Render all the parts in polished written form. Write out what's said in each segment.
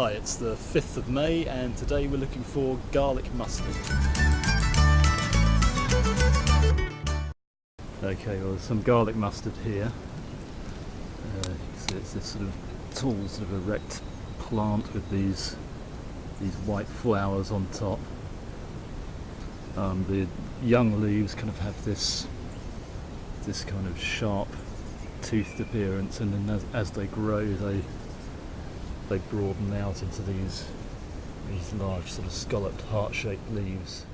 Hi, it's the 5th of May and today we're looking for garlic mustard. Okay, well there's some garlic mustard here. You can see it's this sort of tall, sort of erect plant with these white flowers on top. The young leaves kind of have this kind of sharp toothed appearance, and then as they grow they broaden out into these large sort of scalloped heart-shaped leaves.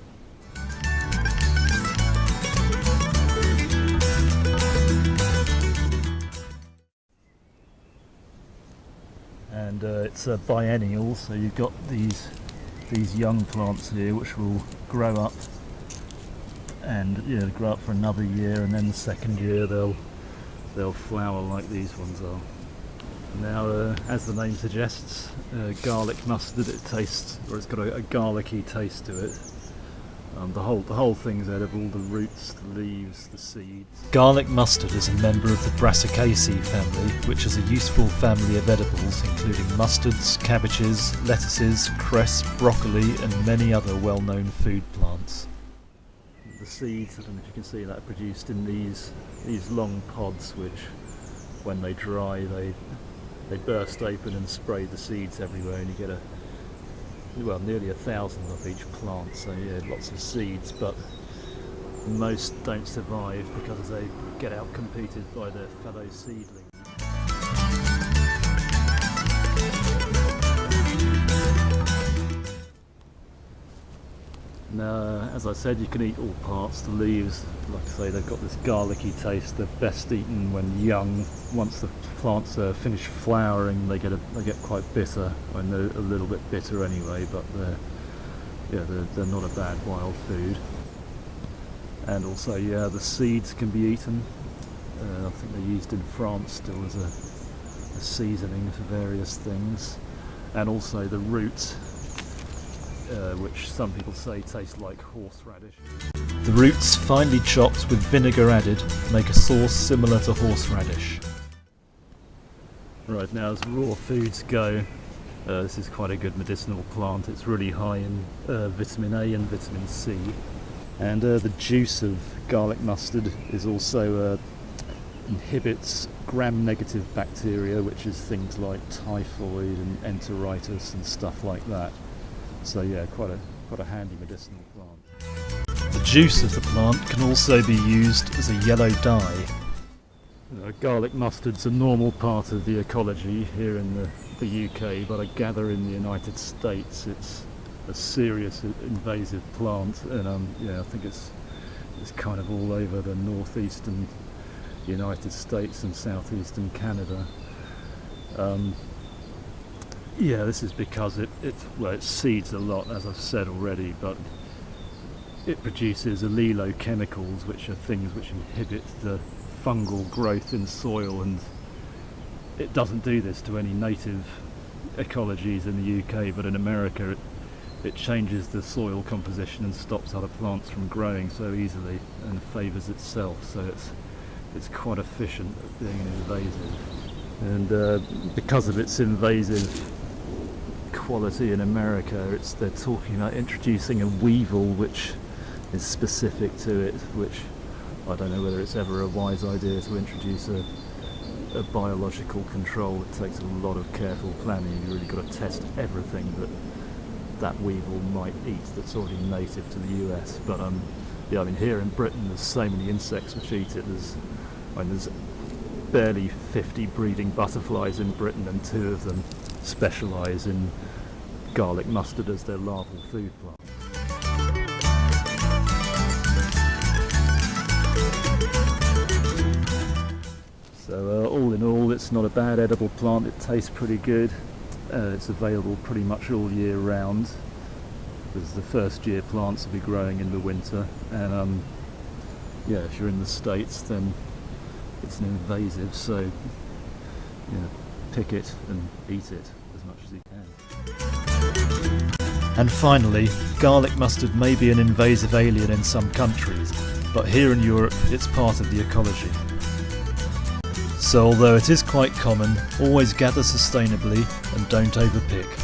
And it's a biennial, so you've got these young plants here which will grow up and grow up for another year, and then the second year they'll flower like these ones are. Now, as the name suggests, garlic mustard, it's got a garlicky taste to it. The whole thing's edible, the roots, the leaves, the seeds. Garlic mustard is a member of the Brassicaceae family, which is a useful family of edibles including mustards, cabbages, lettuces, cress, broccoli and many other well-known food plants. The seeds, I don't know if you can see that, are produced in these long pods which, when they dry, they burst open and spray the seeds everywhere, and you get nearly 1,000 of each plant, so yeah, lots of seeds, but most don't survive because they get out competed by their fellow seedlings. Now, as I said, you can eat all parts. The leaves, like I say, they've got this garlicky taste. They're best eaten when young. Once the plants are finished flowering, they get quite bitter. I know a little bit bitter anyway, but they're not a bad wild food. And also, yeah, the seeds can be eaten. I think they're used in France still as a seasoning for various things. And also the roots, which some people say taste like horseradish. The roots, finely chopped with vinegar added, make a sauce similar to horseradish. Right, now as raw foods go, this is quite a good medicinal plant. It's really high in vitamin A and vitamin C. And the juice of garlic mustard is also inhibits gram-negative bacteria, which is things like typhoid and enteritis and stuff like that. So yeah, quite a handy medicinal plant. The juice of the plant can also be used as a yellow dye. Garlic mustard's a normal part of the ecology here in the UK, but I gather in the United States it's a serious invasive plant, and I think it's kind of all over the northeastern United States and southeastern Canada. Yeah, this is because it seeds a lot, as I've said already, but it produces allelochemicals, which are things which inhibit the fungal growth in soil, and it doesn't do this to any native ecologies in the UK, but in America it changes the soil composition and stops other plants from growing so easily and favours itself, so it's quite efficient at being an invasive. And because of its invasive quality in America, they're talking about introducing a weevil which is specific to it, which I don't know whether it's ever a wise idea to introduce a biological control. It takes a lot of careful planning. You really got to test everything that weevil might eat that's already native to the US. But yeah, I mean, here in Britain there's so many insects which eat it. There's barely 50 breeding butterflies in Britain, and 2 of them specialise in garlic mustard as their larval food plant. So all in all, it's not a bad edible plant. It tastes pretty good. It's available pretty much all year round, because the first year plants will be growing in the winter, and yeah, if you're in the States then it's an invasive, so yeah, pick it and eat it as much as you can. And finally, garlic mustard may be an invasive alien in some countries, but here in Europe it's part of the ecology. So although it is quite common, always gather sustainably and don't overpick.